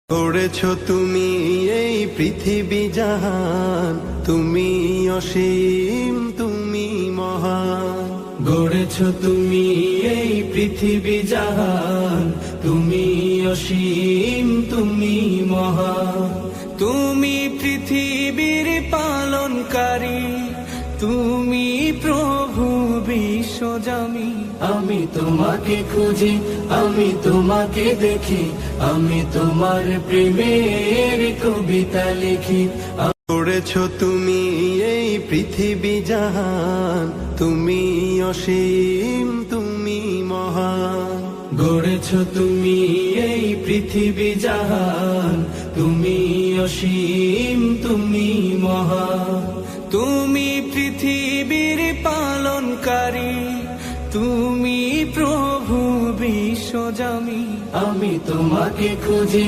গড়েছ তুমি এই পৃথিবী জাহান, তুমি অসীম, তুমি মহান। গড়েছ তুমি এই পৃথিবী জাহান, তুমি অসীম, তুমি মহান। তুমি পৃথিবীর পালনকারী, তুমি প্রভু বিশ্বজামি। আমি তোমাকে খুঁজি, আমি তোমাকে দেখি, আমি তোমার প্রেমের কবিতা লিখি। গড়েছ তুমি এই পৃথিবী জাহান, তুমি অসীম, তুমি মহান। গড়েছ তুমি এই পৃথিবী জাহান, তুমি অসীম, তুমি মহান। তুমি পৃথিবীর পালনকারী, তুমি প্রভু বিশ্বজামি। আমি তোমাকে খুঁজি,